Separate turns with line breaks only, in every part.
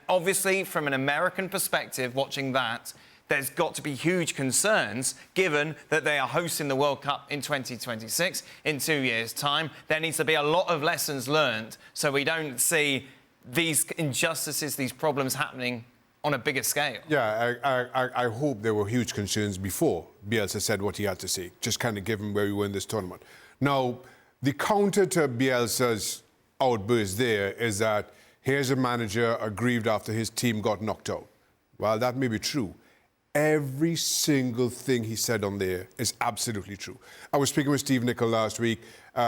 obviously, from an American perspective, watching that, there's got to be huge concerns, given that they are hosting the World Cup in 2026, in 2 years' time. There needs to be a lot of lessons learned so we don't see these injustices, these problems happening on a bigger scale.
Yeah, I hope there were huge concerns before Bielsa said what he had to say, just kind of given where we were in this tournament. Now, the counter to Bielsa's outburst there is that here's a manager aggrieved after his team got knocked out. Well, that may be true. Every single thing he said on there is absolutely true. I was speaking with Steve Nicol last week. We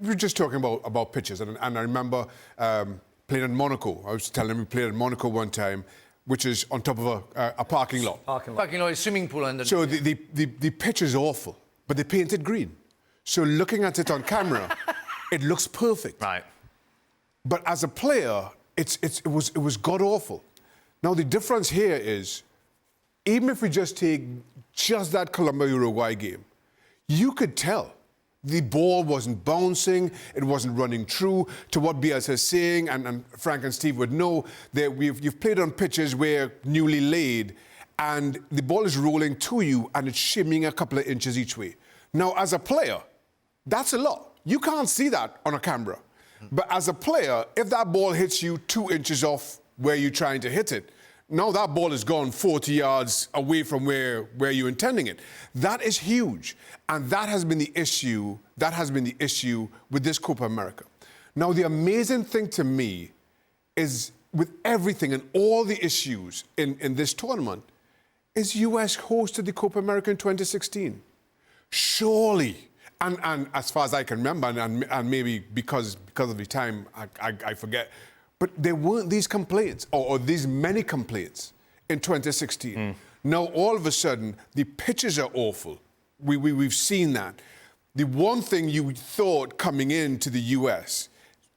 were just talking about pitches, and I remember playing in Monaco. I was telling him we played in Monaco one time, which is on top of a parking lot.
Parking lot is swimming pool. And
so the pitch is awful, but they painted green. So looking at it on camera, it looks perfect.
Right.
But as a player, it was god-awful. Now, the difference here is, even if we just take just that Colombia-Uruguay game, you could tell the ball wasn't bouncing, it wasn't running true to what Bielsa is saying, and Frank and Steve would know that you've played on pitches where newly laid, and the ball is rolling to you, and it's shimmying a couple of inches each way. Now, as a player, that's a lot. You can't see that on a camera. But as a player, if that ball hits you 2 inches off where you're trying to hit it, now that ball is gone 40 yards away from where you're intending it. That is huge. And that has been the issue. That has been the issue with this Copa America. Now, the amazing thing to me is, with everything and all the issues in this tournament, is US hosted the Copa America in 2016. Surely, and as far as I can remember, and maybe because of the time, I forget, but there weren't these complaints, or these many complaints in 2016. Now, all of a sudden, the pitches are awful. We've seen that. The one thing you thought coming into the US,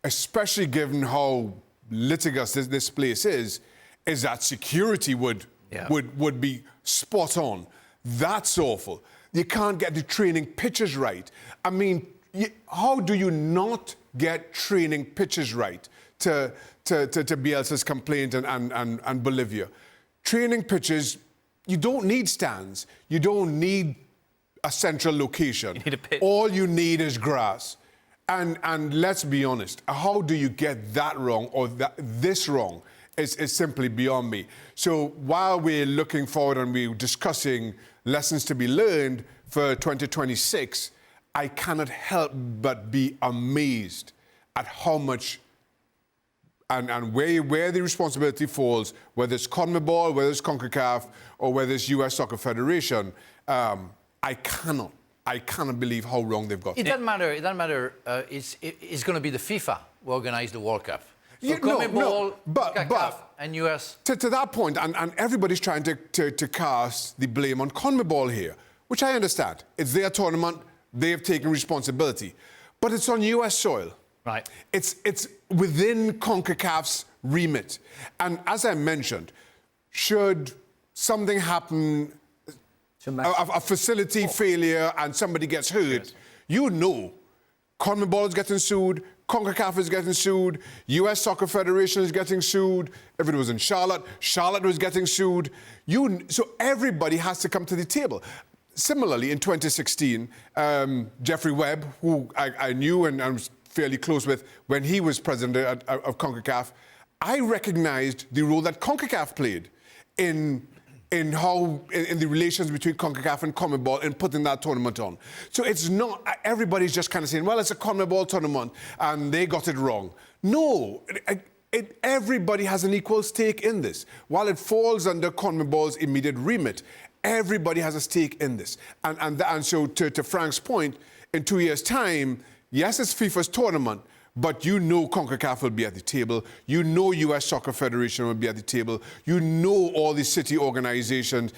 especially given how litigious this place is that security would be spot on. That's awful. You can't get the training pitches right. I mean, how do you not get training pitches right to Bielsa's complaint and Bolivia? Training pitches, you don't need stands. You don't need a central location.
You need a pitch.
All you need is grass. And let's be honest, how do you get that wrong or this wrong is simply beyond me. So while we're looking forward and we're discussing lessons to be learned for 2026, I cannot help but be amazed at how much and where the responsibility falls, whether it's CONMEBOL, whether it's CONCACAF, or whether it's US Soccer Federation. I cannot believe how wrong they've got.
It doesn't matter. It doesn't matter. It's going to be the FIFA who organize the World Cup. So CONMEBOL, CONCACAF, and US.
To that point, and everybody's trying to cast the blame on CONMEBOL here, which I understand. It's their tournament. They have taken responsibility. But it's on US soil.
Right.
It's within CONCACAF's remit. And as I mentioned, should something happen, a facility failure and somebody gets hurt, you know CONMEBOL is getting sued, CONCACAF is getting sued, US Soccer Federation is getting sued. If it was in Charlotte was getting sued. So everybody has to come to the table. Similarly, in 2016, Jeffrey Webb, who I knew and I was fairly close with when he was president of CONCACAF, I recognized the role that CONCACAF played in the relations between CONCACAF and CONMEBOL in putting that tournament on. So it's not, everybody's just kind of saying, well, it's a CONMEBOL tournament and they got it wrong. No, everybody has an equal stake in this. While it falls under CONMEBOL's immediate remit, everybody has a stake in this. And so to Frank's point, in 2 years' time, yes, it's FIFA's tournament, but you know CONCACAF will be at the table. You know US Soccer Federation will be at the table. You know all the city organizations,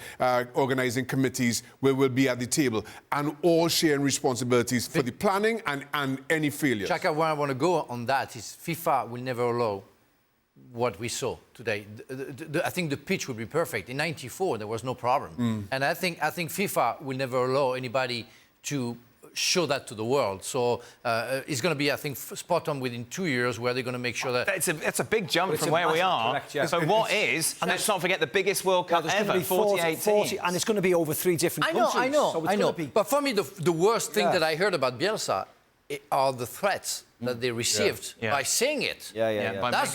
organizing committees will be at the table, and all sharing responsibilities for the planning and any failures.
Shaka, where I want to go on that is FIFA will never allow what we saw today. I think the pitch would be perfect. In '94, there was no problem. And I think FIFA will never allow anybody to show that to the world. So it's going to be, I think, spot on within 2 years, where they're going to make sure that...
It's a big jump from where we are.
Correct, yeah.
So what is, and let's not forget the biggest World Cup ever, 40,
and it's going to be over 3 different countries.
I know.
So
But for me, the worst thing that I heard about Bielsa are the threats that they received by saying it. That's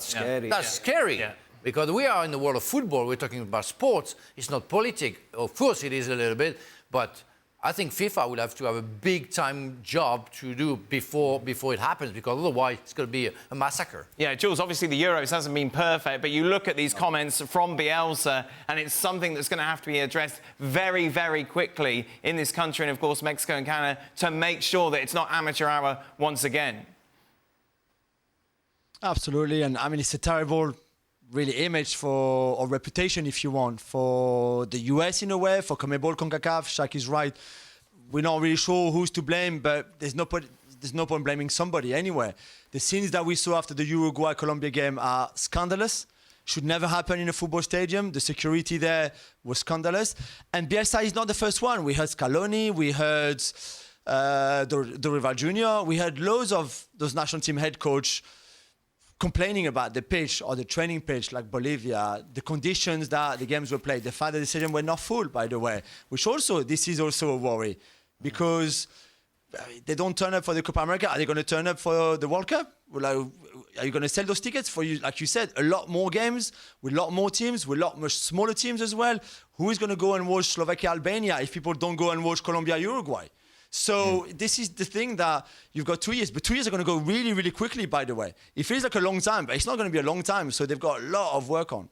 scary. That's scary. Yeah. Because we are in the world of football, we're talking about sports, it's not politics. Of course it is a little bit, but I think FIFA will have to have a big-time job to do before it happens, because otherwise it's going to be a massacre. Yeah,
Jules, obviously the Euros hasn't been perfect, but you look at these comments from Bielsa, and it's something that's going to have to be addressed very, very quickly in this country, and of course Mexico and Canada, to make sure that it's not amateur hour once again.
Absolutely, and I mean, it's a terrible really image or reputation, if you want, for the US in a way, for CONMEBOL, CONCACAF. Shaq is right. We're not really sure who's to blame, but there's no point blaming somebody anyway. The scenes that we saw after the Uruguay-Colombia game are scandalous. Should never happen in a football stadium. The security there was scandalous. And Bielsa is not the first one. We heard Scaloni, we heard Dorival Jr., we heard loads of those national team head coach complaining about the pitch or the training pitch, like Bolivia, the conditions that the games were played, the fact that the stadium were not full, by the way, which also, this is also a worry, because they don't turn up for the Copa America. Are they going to turn up for the World Cup? Are you going to sell those tickets for, you, like you said, a lot more games, with a lot more teams, with a lot much smaller teams as well? Who is going to go and watch Slovakia, Albania if people don't go and watch Colombia, Uruguay? So this is the thing, that you've got 2 years, but 2 years are going to go really, really quickly, by the way. It feels like a long time, but it's not going to be a long time, so they've got a lot of work on.